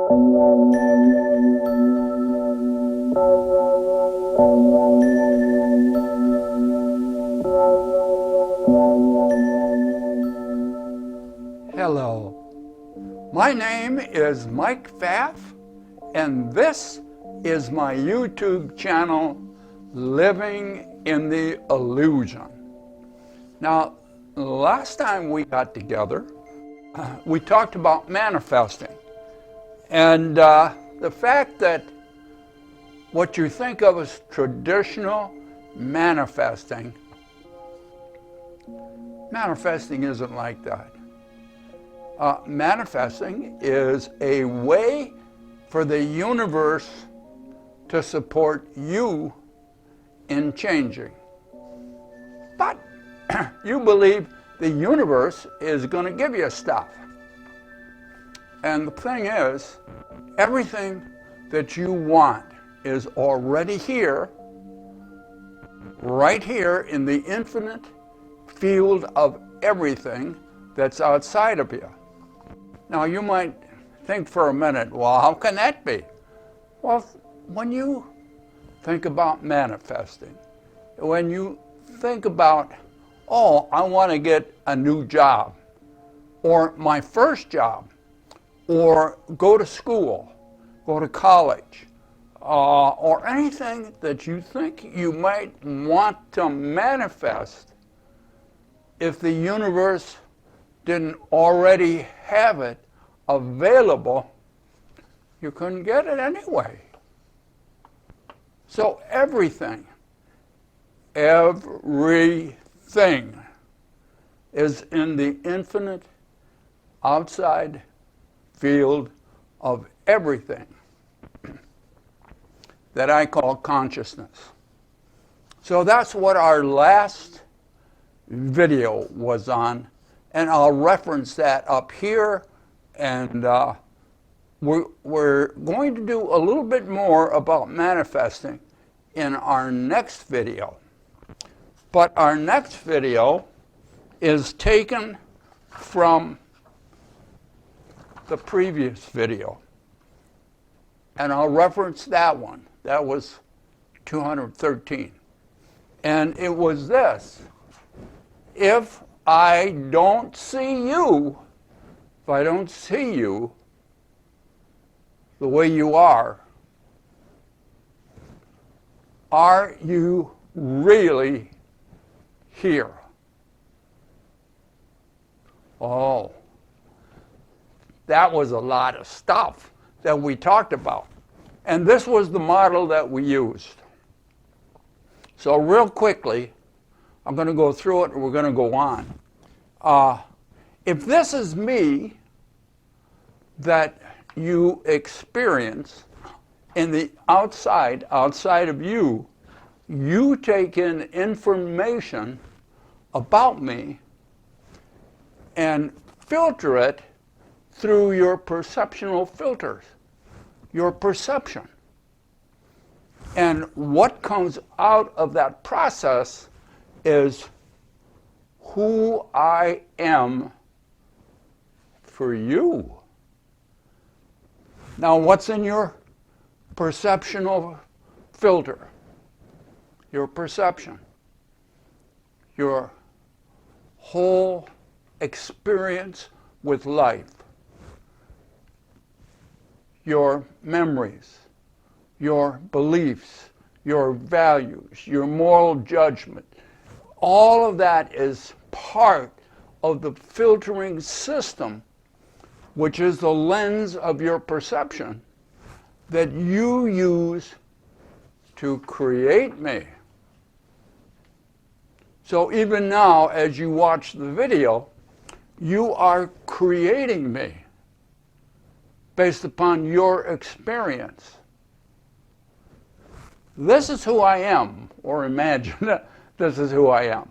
Hello, my name is Mike Pfaff, and this is my YouTube channel, Living in the Illusion. Now, last time we got together, we talked about manifesting, and the fact that what you think of as traditional manifesting isn't like that. Manifesting is a way for the universe to support you in changing. But you believe the universe is going to give you stuff. And the thing is, everything that you want is already here, right here in the infinite field of everything that's outside of you. Now, you might think for a minute, well, how can that be? Well, when you think about manifesting, when you think about, oh, I want to get a new job, or my first job, or go to school, go to college, or anything that you think you might want to manifest, if the universe didn't already have it available, you couldn't get it anyway. So everything is in the infinite outside field of everything that I call consciousness. So that's what our last video was on, and I'll reference that up here, and we're going to do a little bit more about manifesting in our next video. But our next video is taken from the previous video, and I'll reference that one. That was 213. And it was this: if I don't see you, if I don't see you the way you are you really here? Oh, that was a lot of stuff that we talked about. And this was the model that we used. So real quickly, I'm going to go through it and we're going to go on. If this is me that you experience in the outside of you, you take in information about me and filter it through your perceptual filters, your perception. And what comes out of that process is who I am for you. Now, what's in your perceptual filter? Your perception. Your whole experience with life. Your memories, your beliefs, your values, your moral judgment. All of that is part of the filtering system, which is the lens of your perception that you use to create me. So even now, as you watch the video, you are creating me based upon your experience. This is who I am, or imagine this is who I am.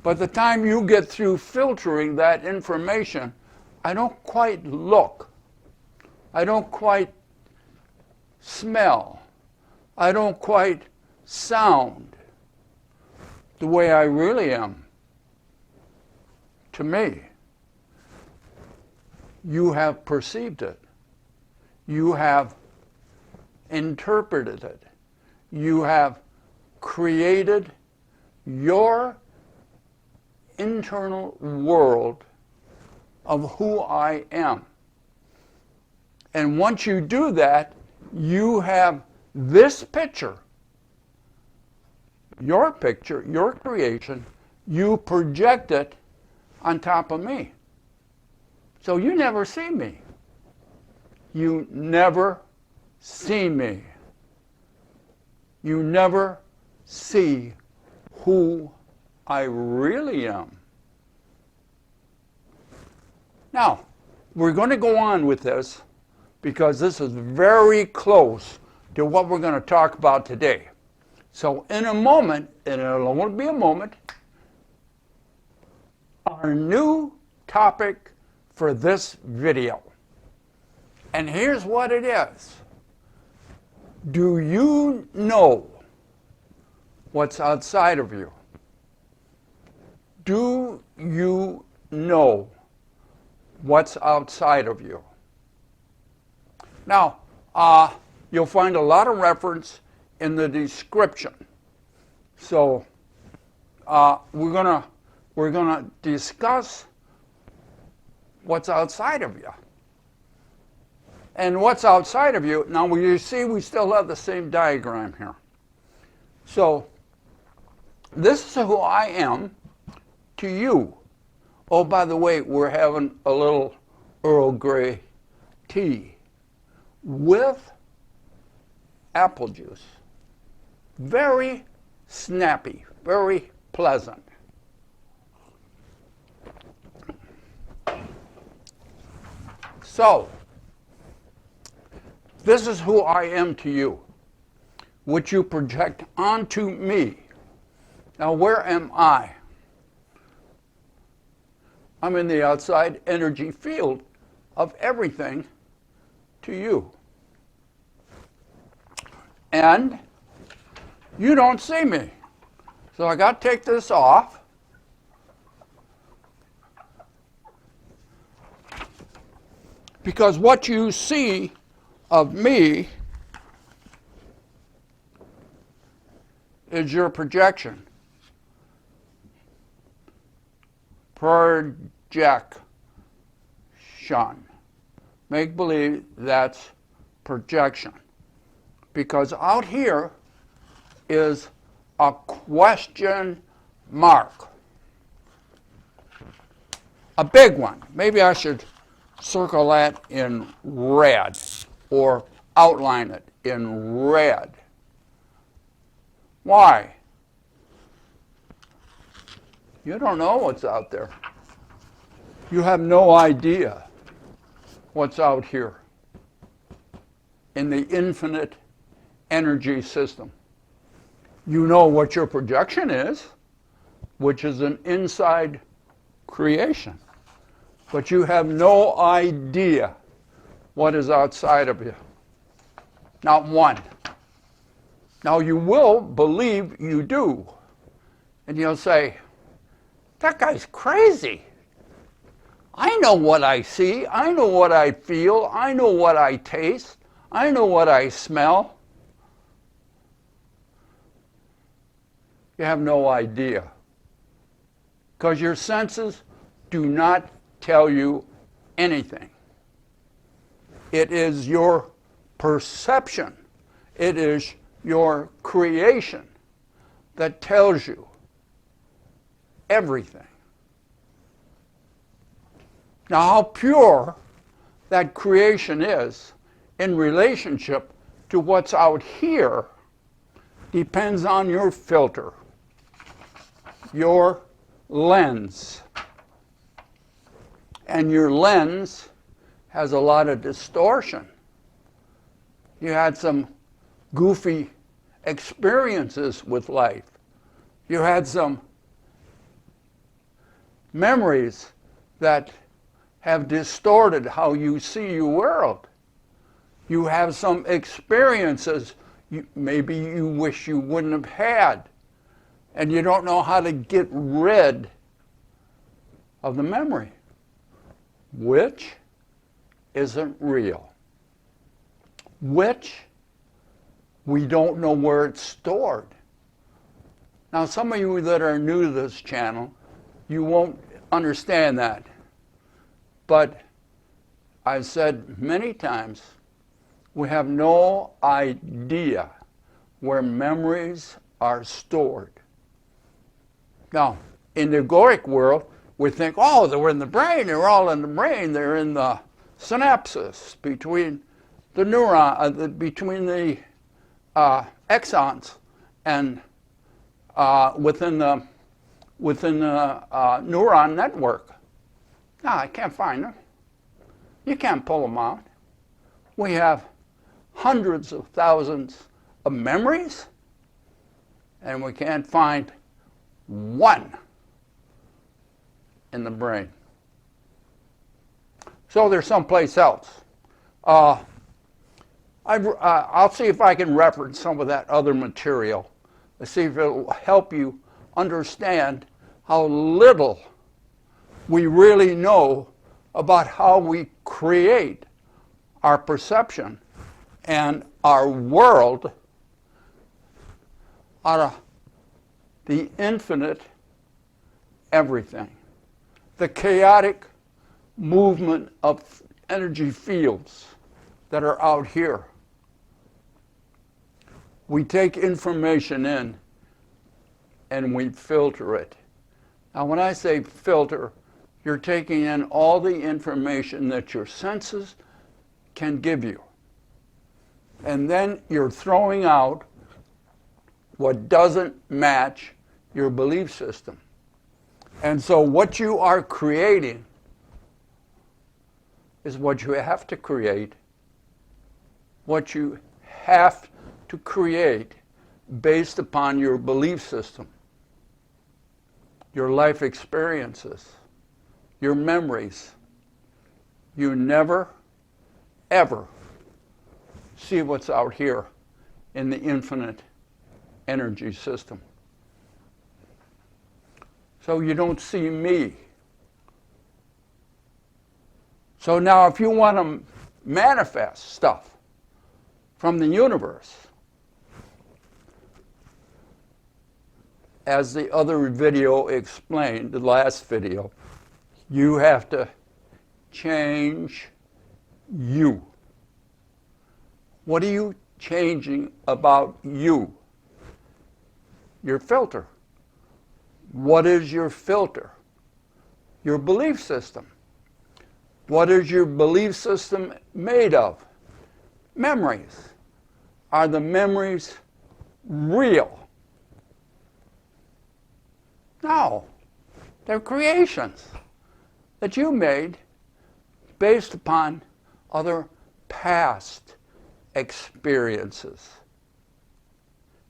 By the time you get through filtering that information, I don't quite look, I don't quite smell, I don't quite sound the way I really am. To me, you have perceived it. You have interpreted it. You have created your internal world of who I am. And once you do that, you have this picture, your creation, you project it on top of me. So you never see me. You never see me. You never see who I really am. Now, we're going to go on with this because this is very close to what we're going to talk about today. So in a moment, and it'll only be a moment, our new topic for this video. And here's what it is. Do you know what's outside of you? Do you know what's outside of you? Now, you'll find a lot of reference in the description. So we're gonna discuss what's outside of you. And what's outside of you, now you see we still have the same diagram here. So this is who I am to you. Oh, by the way, we're having a little Earl Grey tea with apple juice. Very snappy, very pleasant. So, this is who I am to you, which you project onto me. Now, where am I? I'm in the outside energy field of everything to you. And you don't see me. So I got to take this off. Because what you see of me is your projection. Projection. Make believe that's projection. Because out here is a question mark. A big one. Maybe I should circle that in red or outline it in red. Why? You don't know what's out there. You have no idea what's out here in the infinite energy system. You know what your projection is, which is an inside creation. But you have no idea what is outside of you. Not one. Now you will believe you do. And you'll say, that guy's crazy. I know what I see. I know what I feel. I know what I taste. I know what I smell. You have no idea. Because your senses do not tell you anything. It is your perception. It is your creation that tells you everything. Now, how pure that creation is in relationship to what's out here depends on your filter, your lens. And your lens has a lot of distortion. You had some goofy experiences with life. You had some memories that have distorted how you see your world. You have some experiences maybe you wish you wouldn't have had, and you don't know how to get rid of the memory, which isn't real. which we don't know where it's stored. Now, some of you that are new to this channel, you won't understand that. But I've said many times, we have no idea where memories are stored. Now, in the egoic world, we think, oh, they're in the brain, they're all in the brain, they're in the synapses between the neuron, between the axons and within the neuron network. No, I can't find them. You can't pull them out. We have hundreds of thousands of memories, and we can't find one in the brain. So they're someplace else. I'll see if I can reference some of that other material. Let's see if it will help you understand how little we really know about how we create our perception and our world out of the infinite everything, the chaotic movement of energy fields that are out here. We take information in and we filter it. Now, when I say filter, you're taking in all the information that your senses can give you. And then you're throwing out what doesn't match your belief system. And so what you are creating is what you have to create, what you have to create based upon your belief system, your life experiences, your memories. You never, ever see what's out here in the infinite energy system. So you don't see me. So now if you want to manifest stuff from the universe, as the other video explained, the last video, you have to change you. What are you changing about you? Your filter. What is your filter? Your belief system. What is your belief system made of? Memories. Are the memories real? No. They're creations that you made based upon other past experiences.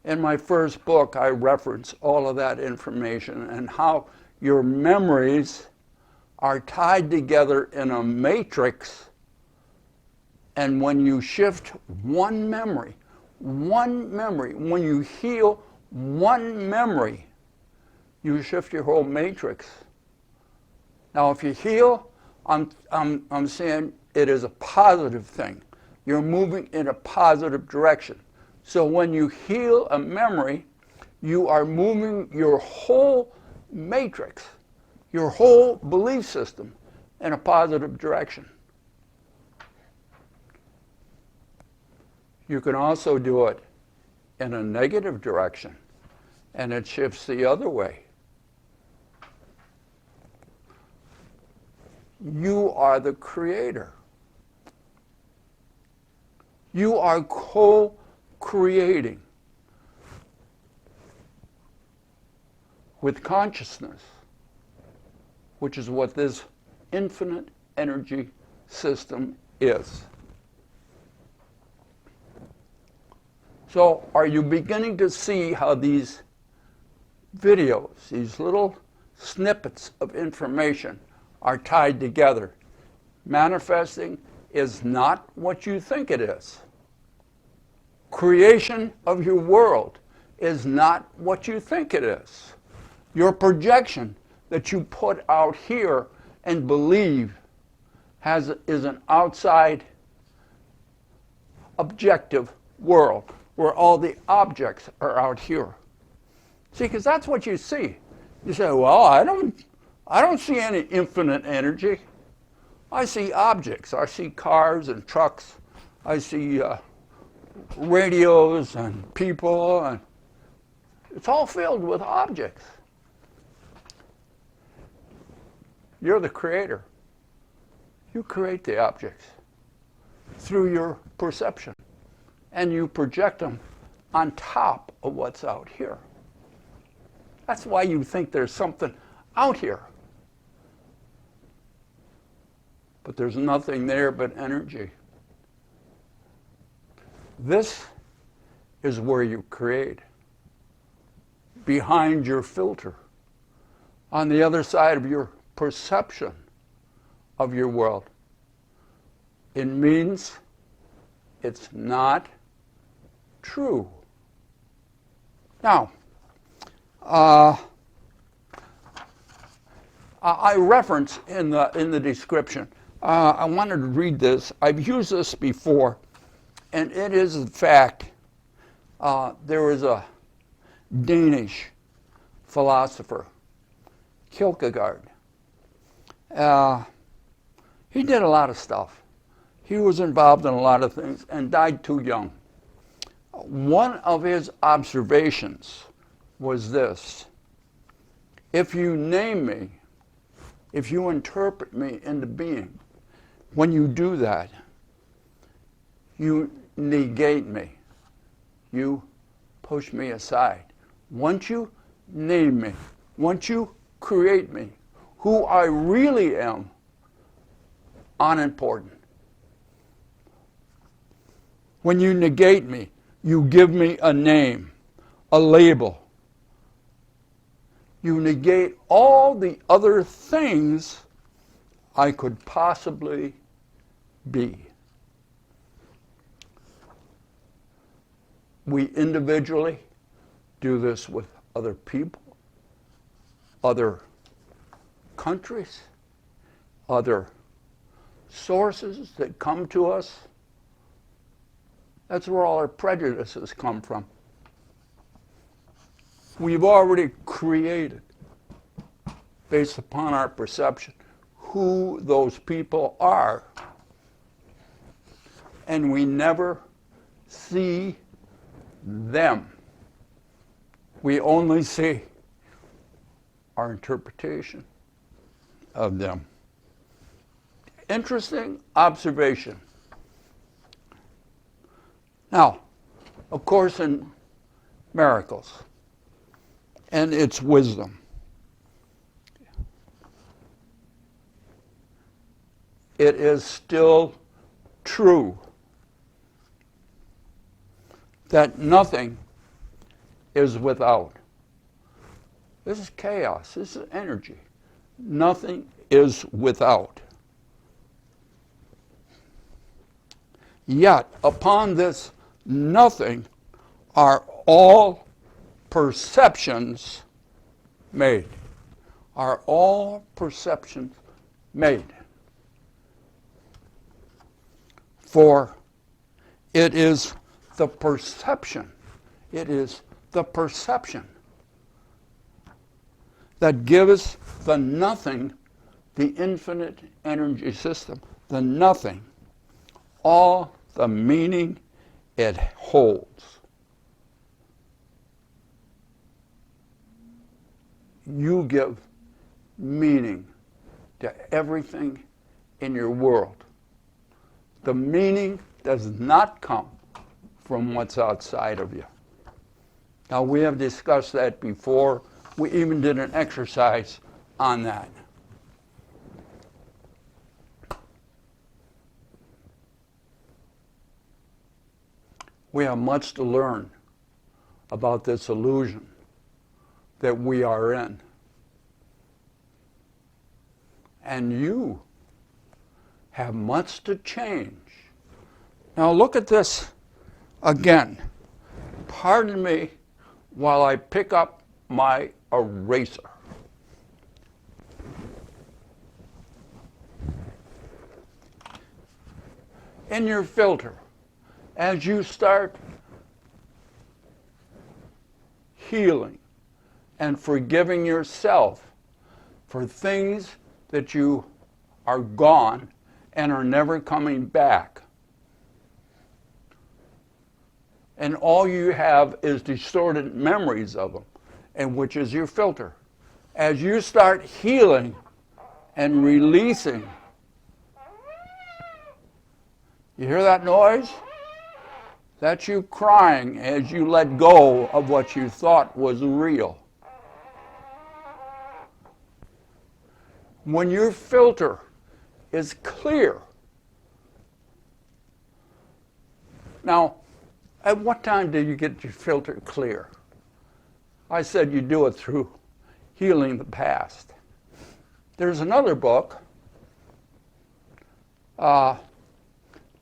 In my first book, I reference all of that information and how your memories are tied together in a matrix, and when you shift one memory, when you heal one memory, you shift your whole matrix. Now, if you heal, I'm saying it is a positive thing. You're moving in a positive direction. So when you heal a memory, you are moving your whole matrix, your whole belief system in a positive direction. You can also do it in a negative direction, and it shifts the other way. You are the creator. You are co-creating with consciousness, which is what this infinite energy system is. So are you beginning to see how these videos, these little snippets of information are tied together? Manifesting is not what you think it is. Creation of your world is not what you think it is. Your projection that you put out here and believe is an outside objective world where all the objects are out here. See, because that's what you see. You say, well, I don't see any infinite energy. I see objects. I see cars and trucks. I see radios and people, and it's all filled with objects. You're the creator. You create the objects through your perception, and you project them on top of what's out here. That's why you think there's something out here. But there's nothing there but energy. This is where you create. Behind your filter. On the other side of your perception of your world. It means it's not true. Now, I reference in the description. I wanted to read this. I've used this before, and it is in fact. There was a Danish philosopher, Kierkegaard. He did a lot of stuff. He was involved in a lot of things and died too young. One of his observations was this: if you name me, if you interpret me into being, when you do that, you negate me. You push me aside. Once you name me, once you create me, who I really am, unimportant. When you negate me, you give me a name, a label. You negate all the other things I could possibly be. We individually do this with other people, other countries, other sources that come to us. That's where all our prejudices come from. We've already created, based upon our perception, who those people are. And we never see them. We only see our interpretation of them. Interesting observation. Now, of course, in miracles and its wisdom, it is still true that nothing is without. This is chaos. This is energy. Nothing is without. Yet, upon this nothing are all perceptions made. Are all perceptions made. For it is the perception. It is the perception that gives the nothing, the infinite energy system, the nothing, all the meaning it holds. You give meaning to everything in your world. The meaning does not come from what's outside of you. Now, we have discussed that before. We even did an exercise on that. We have much to learn about this illusion that we are in. And you have much to change. Now look at this again. Pardon me while I pick up my eraser. In your filter, as you start healing and forgiving yourself for things that you are gone and are never coming back, and all you have is distorted memories of them, and which is your filter. As you start healing and releasing, you hear that noise? That's you crying as you let go of what you thought was real. When your filter is clear. Now, at what time do you get your filter clear? I said you do it through healing the past. There's another book, not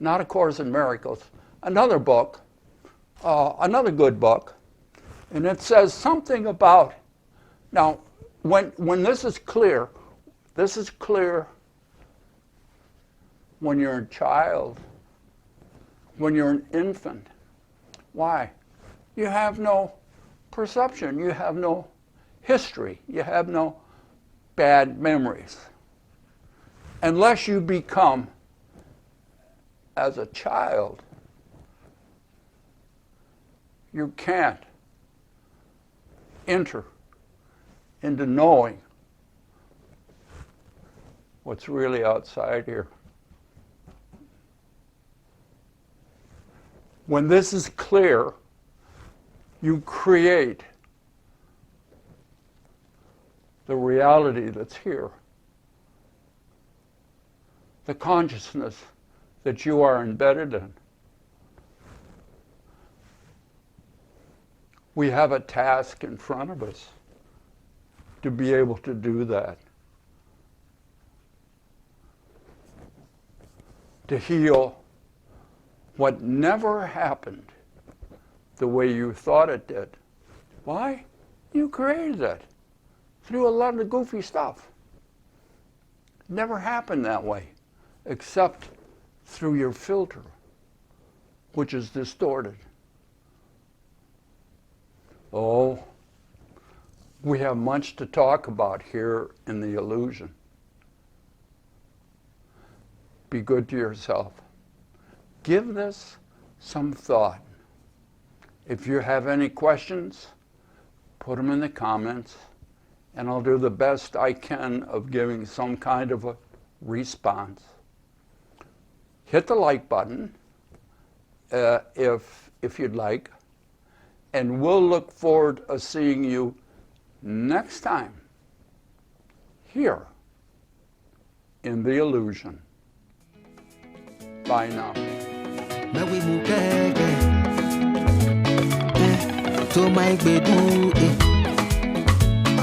A Course in Miracles, another book, another good book, and it says something about, now, when this is clear when you're a child, when you're an infant. Why? You have no perception, you have no history, you have no bad memories. Unless you become, as a child, you can't enter into knowing what's really outside here. When this is clear, you create the reality that's here, the consciousness that you are embedded in. We have a task in front of us to be able to do that. To heal what never happened the way you thought it did. Why? You created it through a lot of the goofy stuff. It never happened that way, except through your filter, which is distorted. Oh, we have much to talk about here in the illusion. Be good to yourself. Give this some thought. If you have any questions, put them in the comments, and I'll do the best I can of giving some kind of a response. Hit the like button if you'd like, and we'll look forward to seeing you next time here in the illusion. Bye now. To my bedu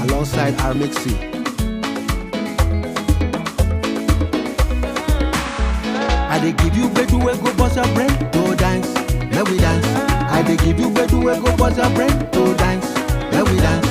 alongside our mixie. I dey give you bedu we go bust your brain to dance, let we dance. I dey give you bedu we go bust your brain to dance, let we dance.